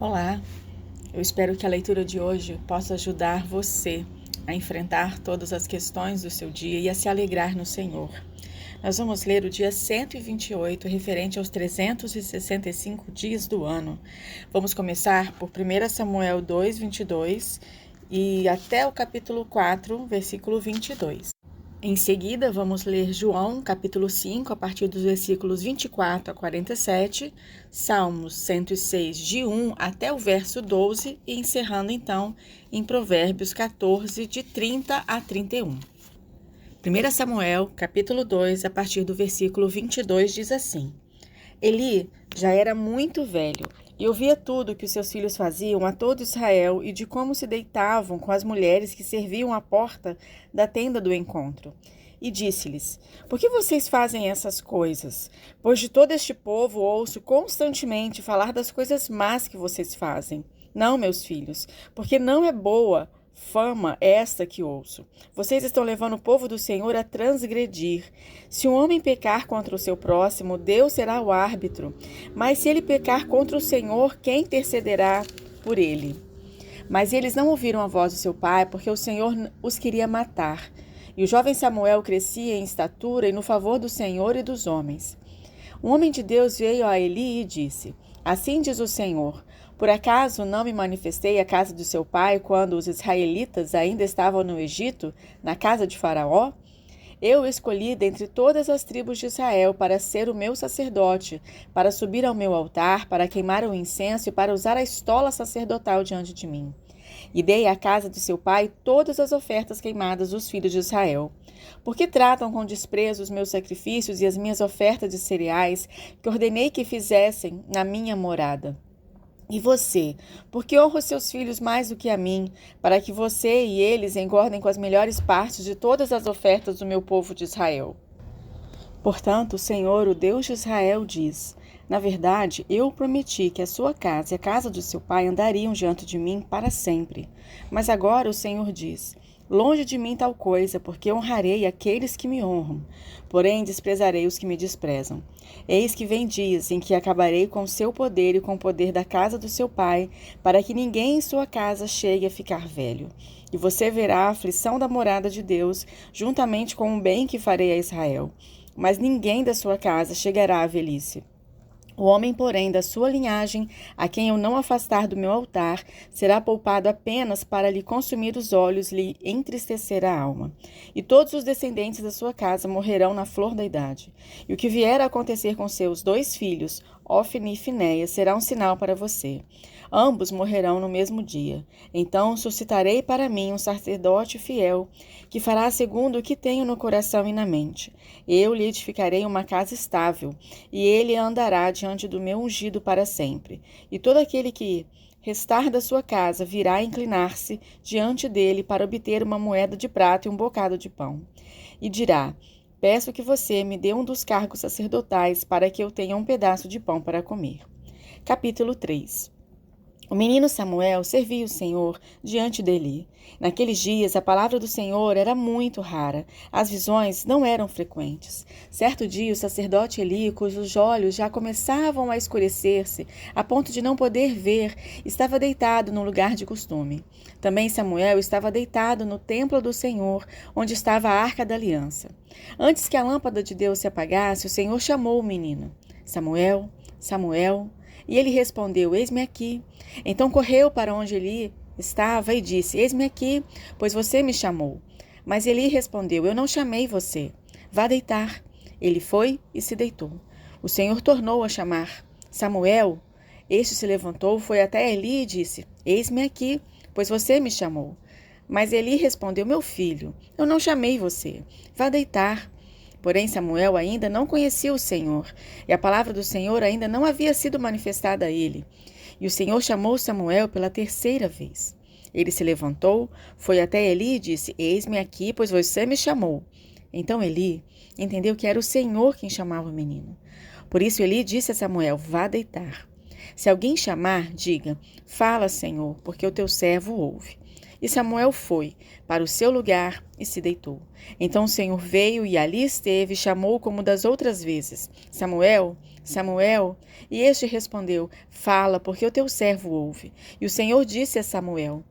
Olá, eu espero que a leitura de hoje possa ajudar você a enfrentar todas as questões do seu dia e a se alegrar no Senhor. Nós vamos ler o dia 128, referente aos 365 dias do ano. Vamos começar por 1 Samuel 2, 22 e até o capítulo 4, versículo 22. Em seguida, vamos ler João, capítulo 5, a partir dos versículos 24 a 47, Salmos 106, de 1 até o verso 12, e encerrando, então, em Provérbios 14, de 30 a 31. 1 Samuel, capítulo 2, a partir do versículo 22, diz assim: Eli já era muito velho e ouvia tudo que os seus filhos faziam a todo Israel e de como se deitavam com as mulheres que serviam à porta da tenda do encontro. E disse-lhes: Por que vocês fazem essas coisas? Pois de todo este povo ouço constantemente falar das coisas más que vocês fazem. Não, meus filhos, porque não é boa fama esta que ouço. Vocês estão levando o povo do Senhor a transgredir. Se um homem pecar contra o seu próximo, Deus será o árbitro. Mas se ele pecar contra o Senhor, quem intercederá por ele? Mas eles não ouviram a voz do seu pai, porque o Senhor os queria matar. E o jovem Samuel crescia em estatura e no favor do Senhor e dos homens. Um homem de Deus veio a Eli e disse: Assim diz o Senhor: Por acaso não me manifestei à casa do seu pai quando os israelitas ainda estavam no Egito, na casa de Faraó? Eu escolhi dentre todas as tribos de Israel para ser o meu sacerdote, para subir ao meu altar, para queimar o incenso e para usar a estola sacerdotal diante de mim. E dei à casa de seu pai todas as ofertas queimadas dos filhos de Israel. Porque tratam com desprezo os meus sacrifícios e as minhas ofertas de cereais, que ordenei que fizessem na minha morada? E você, por que honra os seus filhos mais do que a mim, para que você e eles engordem com as melhores partes de todas as ofertas do meu povo de Israel? Portanto, o Senhor, o Deus de Israel, diz: Na verdade, eu prometi que a sua casa e a casa do seu pai andariam diante de mim para sempre. Mas agora o Senhor diz: Longe de mim tal coisa, porque honrarei aqueles que me honram, porém desprezarei os que me desprezam. Eis que vem dias em que acabarei com o seu poder e com o poder da casa do seu pai, para que ninguém em sua casa chegue a ficar velho. E você verá a aflição da morada de Deus, juntamente com o bem que farei a Israel. Mas ninguém da sua casa chegará à velhice. O homem, porém, da sua linhagem, a quem eu não afastar do meu altar, será poupado apenas para lhe consumir os olhos, lhe entristecer a alma. E todos os descendentes da sua casa morrerão na flor da idade. E o que vier a acontecer com seus 2 filhos, Ofni e Finéias, será um sinal para você. Ambos morrerão no mesmo dia. Então suscitarei para mim um sacerdote fiel, que fará segundo o que tenho no coração e na mente. Eu lhe edificarei uma casa estável, e ele andará diante do meu ungido para sempre. E todo aquele que restar da sua casa virá inclinar-se diante dele para obter uma moeda de prata e um bocado de pão. E dirá: Peço que você me dê um dos cargos sacerdotais para que eu tenha um pedaço de pão para comer. Capítulo 3. O menino Samuel servia o Senhor diante dele. Naqueles dias, a palavra do Senhor era muito rara. As visões não eram frequentes. Certo dia, o sacerdote Eli, cujos olhos já começavam a escurecer-se, a ponto de não poder ver, estava deitado no lugar de costume. Também Samuel estava deitado no templo do Senhor, onde estava a arca da aliança. Antes que a lâmpada de Deus se apagasse, o Senhor chamou o menino: Samuel, Samuel. E ele respondeu: Eis-me aqui. Então correu para onde Eli estava e disse: Eis-me aqui, pois você me chamou. Mas Eli respondeu: Eu não chamei você. Vá deitar. Ele foi e se deitou. O Senhor tornou a chamar: Samuel. Este se levantou, foi até Eli e disse: Eis-me aqui, pois você me chamou. Mas Eli respondeu: Meu filho, eu não chamei você. Vá deitar. Porém, Samuel ainda não conhecia o Senhor, e a palavra do Senhor ainda não havia sido manifestada a ele. E o Senhor chamou Samuel pela 3ª vez. Ele se levantou, foi até Eli e disse: Eis-me aqui, pois você me chamou. Então Eli entendeu que era o Senhor quem chamava o menino. Por isso Eli disse a Samuel: Vá deitar. Se alguém chamar, diga: Fala, Senhor, porque o teu servo ouve. E Samuel foi para o seu lugar e se deitou. Então o Senhor veio e ali esteve e chamou como das outras vezes: Samuel, Samuel. E este respondeu: Fala, porque o teu servo ouve. E o Senhor disse a Samuel: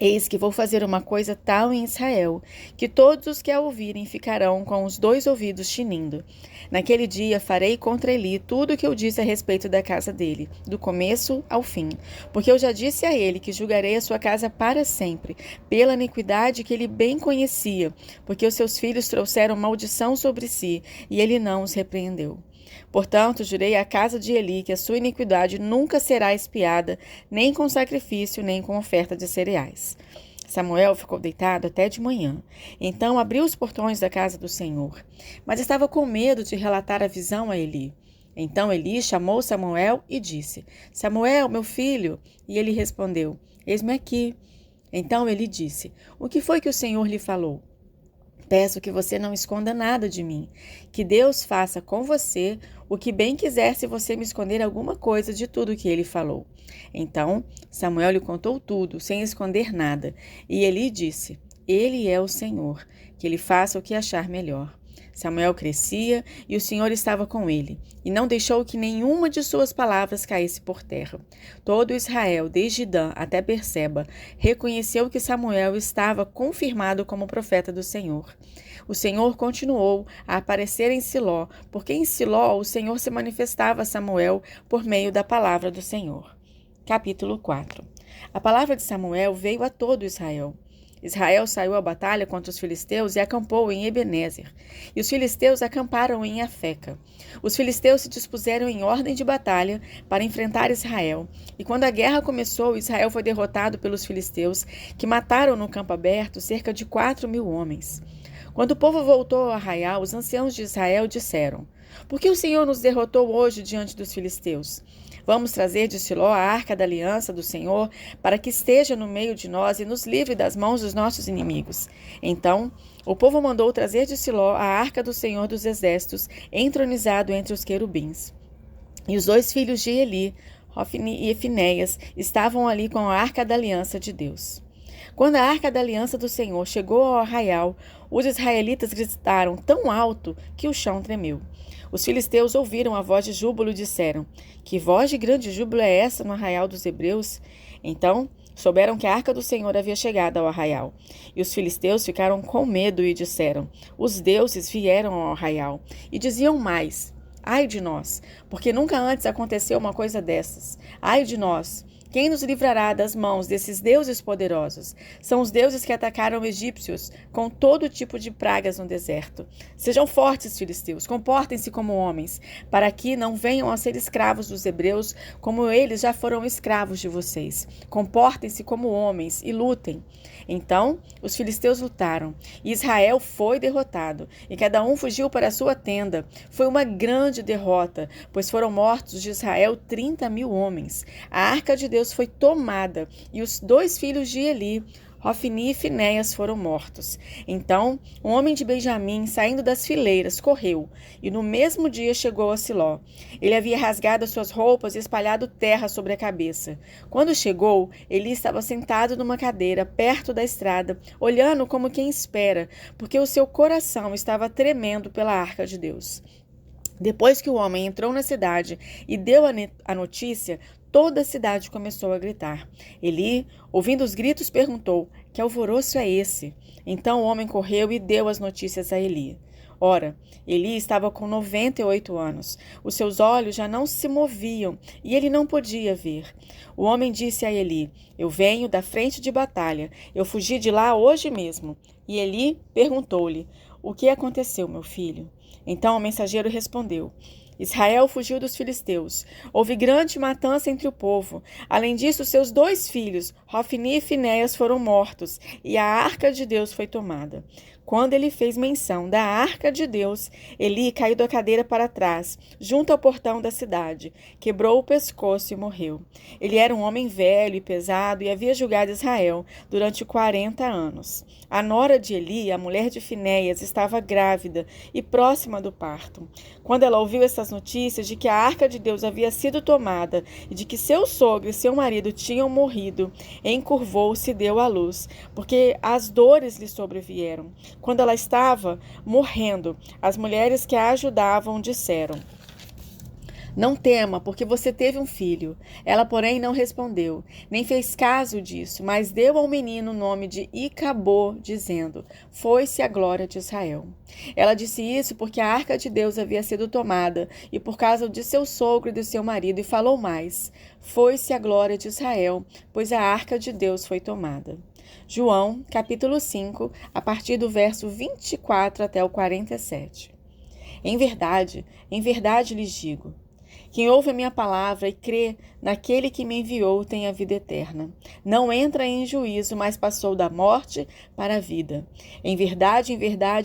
Eis que vou fazer uma coisa tal em Israel, que todos os que a ouvirem ficarão com os dois ouvidos tinindo. Naquele dia farei contra Eli tudo o que eu disse a respeito da casa dele, do começo ao fim. Porque eu já disse a ele que julgarei a sua casa para sempre, pela iniquidade que ele bem conhecia, porque os seus filhos trouxeram maldição sobre si, e ele não os repreendeu. Portanto, jurei à casa de Eli que a sua iniquidade nunca será expiada, nem com sacrifício, nem com oferta de cereais. Samuel ficou deitado até de manhã. Então abriu os portões da casa do Senhor, mas estava com medo de relatar a visão a Eli. Então Eli chamou Samuel e disse: Samuel, meu filho. E ele respondeu: Eis-me aqui. Então Eli disse: O que foi que o Senhor lhe falou? Peço que você não esconda nada de mim, que Deus faça com você o que bem quiser se você me esconder alguma coisa de tudo que ele falou. Então Samuel lhe contou tudo, sem esconder nada, e Eli disse: Ele é o Senhor, que ele faça o que achar melhor. Samuel crescia e o Senhor estava com ele, e não deixou que nenhuma de suas palavras caísse por terra. Todo Israel, desde Dan até Berseba, reconheceu que Samuel estava confirmado como profeta do Senhor. O Senhor continuou a aparecer em Siló, porque em Siló o Senhor se manifestava a Samuel por meio da palavra do Senhor. Capítulo 4. A palavra de Samuel veio a todo Israel. Israel saiu à batalha contra os filisteus e acampou em Ebenezer. E os filisteus acamparam em Afeca. Os filisteus se dispuseram em ordem de batalha para enfrentar Israel. E quando a guerra começou, Israel foi derrotado pelos filisteus, que mataram no campo aberto cerca de 4.000 homens. Quando o povo voltou ao arraial, os anciãos de Israel disseram: Por que o Senhor nos derrotou hoje diante dos filisteus? Vamos trazer de Siló a arca da aliança do Senhor, para que esteja no meio de nós e nos livre das mãos dos nossos inimigos. Então, o povo mandou trazer de Siló a arca do Senhor dos exércitos, entronizado entre os querubins. E os dois filhos de Eli, Hofni e Finéias, estavam ali com a arca da aliança de Deus. Quando a arca da aliança do Senhor chegou ao arraial, os israelitas gritaram tão alto que o chão tremeu. Os filisteus ouviram a voz de júbilo e disseram: Que voz de grande júbilo é essa no arraial dos hebreus? Então souberam que a arca do Senhor havia chegado ao arraial. E os filisteus ficaram com medo e disseram: Os deuses vieram ao arraial. E diziam mais: Ai de nós, porque nunca antes aconteceu uma coisa dessas. Ai de nós! Quem nos livrará das mãos desses deuses poderosos? São os deuses que atacaram egípcios com todo tipo de pragas no deserto. Sejam fortes, filisteus, comportem-se como homens, para que não venham a ser escravos dos hebreus, como eles já foram escravos de vocês. Comportem-se como homens e lutem. Então os filisteus lutaram, e Israel foi derrotado, e cada um fugiu para a sua tenda. Foi uma grande derrota, pois foram mortos de Israel 30.000 homens. A arca de Deus foi tomada, e os dois filhos de Eli, Hofni e Finéias, foram mortos. Então, um homem de Benjamim, saindo das fileiras, correu, e no mesmo dia chegou a Siló. Ele havia rasgado as suas roupas e espalhado terra sobre a cabeça. Quando chegou, Eli estava sentado numa cadeira, perto da estrada, olhando como quem espera, porque o seu coração estava tremendo pela arca de Deus. Depois que o homem entrou na cidade e deu a notícia, toda a cidade começou a gritar. Eli, ouvindo os gritos, perguntou: Que alvoroço é esse? Então o homem correu e deu as notícias a Eli. Ora, Eli estava com 98 anos. Os seus olhos já não se moviam e ele não podia ver. O homem disse a Eli: Eu venho da frente de batalha. Eu fugi de lá hoje mesmo. E Eli perguntou-lhe: O que aconteceu, meu filho? Então o mensageiro respondeu: Israel fugiu dos filisteus. Houve grande matança entre o povo. Além disso, seus dois filhos, Hofni e Finéias, foram mortos, e a arca de Deus foi tomada. Quando ele fez menção da arca de Deus, Eli caiu da cadeira para trás, junto ao portão da cidade, quebrou o pescoço e morreu. Ele era um homem velho e pesado e havia julgado Israel durante 40 anos. A nora de Eli, a mulher de Finéias, estava grávida e próxima do parto. Quando ela ouviu essas notícias de que a arca de Deus havia sido tomada e de que seu sogro e seu marido tinham morrido, encurvou-se e deu à luz, porque as dores lhe sobrevieram. Quando ela estava morrendo, as mulheres que a ajudavam disseram: Não tema, porque você teve um filho. Ela, porém, não respondeu, nem fez caso disso, mas deu ao menino o nome de Icabô, dizendo: Foi-se a glória de Israel. Ela disse isso porque a arca de Deus havia sido tomada, e por causa de seu sogro e de seu marido, e falou mais: Foi-se a glória de Israel, pois a arca de Deus foi tomada. João, capítulo 5, a partir do verso 24 até o 47. Em verdade lhes digo: quem ouve a minha palavra e crê naquele que me enviou tem a vida eterna. Não entra em juízo, mas passou da morte para a vida. Em verdade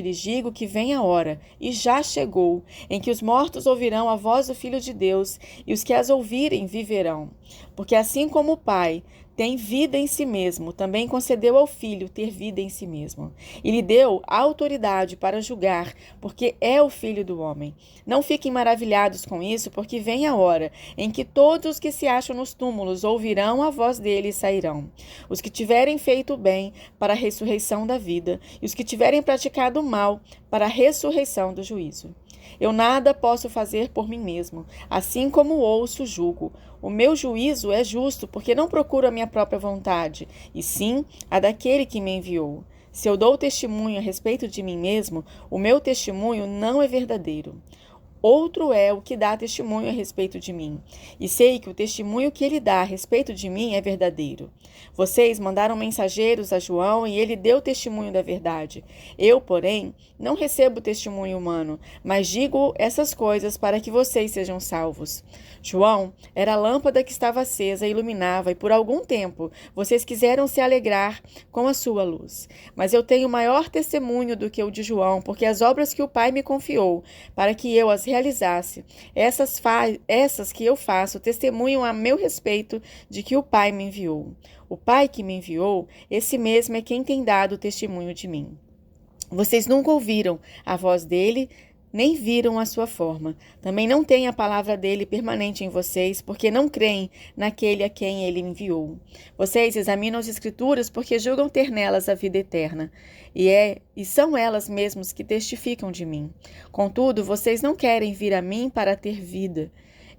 lhes digo que vem a hora, e já chegou, em que os mortos ouvirão a voz do Filho de Deus, e os que as ouvirem viverão. Porque assim como o Pai tem vida em si mesmo, também concedeu ao Filho ter vida em si mesmo. E lhe deu autoridade para julgar, porque é o Filho do homem. Não fiquem maravilhados com isso, porque vem a hora em que todos os que se acham nos túmulos ouvirão a voz dele e sairão. Os que tiverem feito o bem para a ressurreição da vida, e os que tiverem praticado o mal para a ressurreição do juízo. Eu nada posso fazer por mim mesmo, assim como ouço, julgo. O meu juízo é justo, porque não procuro a minha própria vontade, e sim a daquele que me enviou. Se eu dou testemunho a respeito de mim mesmo, o meu testemunho não é verdadeiro. Outro é o que dá testemunho a respeito de mim, e sei que o testemunho que ele dá a respeito de mim é verdadeiro. Vocês mandaram mensageiros a João e ele deu testemunho da verdade. Eu, porém, não recebo testemunho humano, mas digo essas coisas para que vocês sejam salvos. João era a lâmpada que estava acesa e iluminava, e por algum tempo vocês quiseram se alegrar com a sua luz. Mas eu tenho maior testemunho do que o de João, porque as obras que o Pai me confiou, para que eu as realizasse, essas que eu faço testemunham a meu respeito de que o Pai me enviou. O Pai que me enviou, esse mesmo é quem tem dado testemunho de mim. Vocês nunca ouviram a voz dele, nem viram a sua forma. Também não têm a palavra dele permanente em vocês, porque não creem naquele a quem ele enviou. Vocês examinam as Escrituras porque julgam ter nelas a vida eterna, e são elas mesmas que testificam de mim. Contudo, vocês não querem vir a mim para ter vida.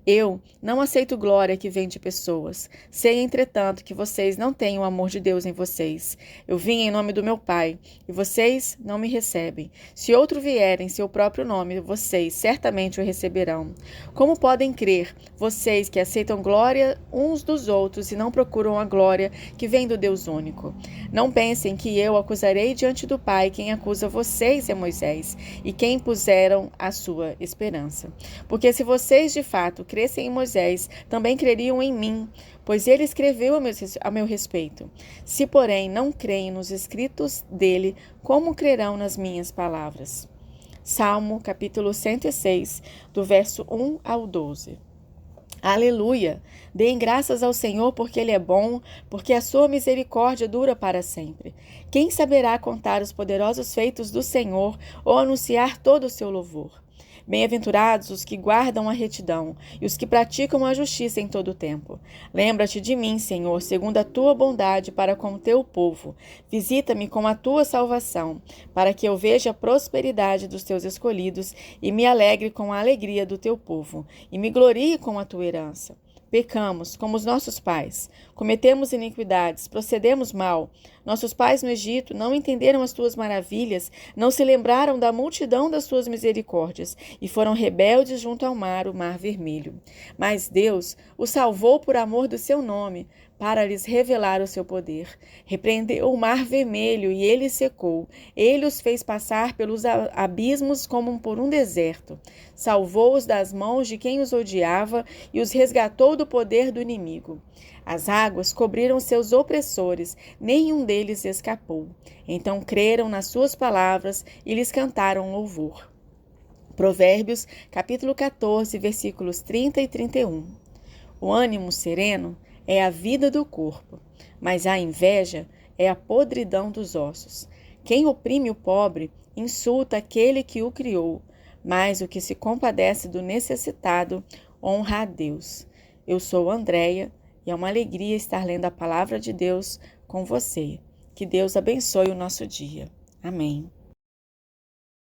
Eu não aceito glória que vem de pessoas. Sei, entretanto, que vocês não têm o amor de Deus em vocês. Eu vim em nome do meu Pai, e vocês não me recebem. Se outro vier em seu próprio nome, vocês certamente o receberão. Como podem crer, vocês que aceitam glória uns dos outros e não procuram a glória que vem do Deus único? Não pensem que eu acusarei diante do Pai. Quem acusa vocês é Moisés, e quem puseram a sua esperança. Porque se vocês de fato crescem em Moisés, também creriam em mim, pois ele escreveu a meu respeito. Se, porém, não creem nos escritos dele, como crerão nas minhas palavras? Salmo, capítulo 106, do verso 1 ao 12. Aleluia! Deem graças ao Senhor, porque Ele é bom, porque a sua misericórdia dura para sempre. Quem saberá contar os poderosos feitos do Senhor ou anunciar todo o seu louvor? Bem-aventurados os que guardam a retidão e os que praticam a justiça em todo o tempo. Lembra-te de mim, Senhor, segundo a tua bondade para com o teu povo. Visita-me com a tua salvação, para que eu veja a prosperidade dos teus escolhidos e me alegre com a alegria do teu povo, e me glorie com a tua herança. Pecamos, como os nossos pais. Cometemos iniquidades, procedemos mal. Nossos pais no Egito não entenderam as tuas maravilhas, não se lembraram da multidão das tuas misericórdias, e foram rebeldes junto ao mar, o mar vermelho. Mas Deus os salvou por amor do seu nome, para lhes revelar o seu poder. Repreendeu o mar vermelho, e ele secou. Ele os fez passar pelos abismos como por um deserto. salvou-os das mãos de quem os odiava e os resgatou do poder do inimigo. As águas cobriram seus opressores, nenhum deles escapou. Então creram nas suas palavras e lhes cantaram louvor. Provérbios, capítulo 14, versículos 30 e 31. O ânimo sereno é a vida do corpo, mas a inveja é a podridão dos ossos. Quem oprime o pobre insulta aquele que o criou, mas o que se compadece do necessitado honra a Deus. Eu sou Andréia e é uma alegria estar lendo a palavra de Deus com você. Que Deus abençoe o nosso dia. Amém.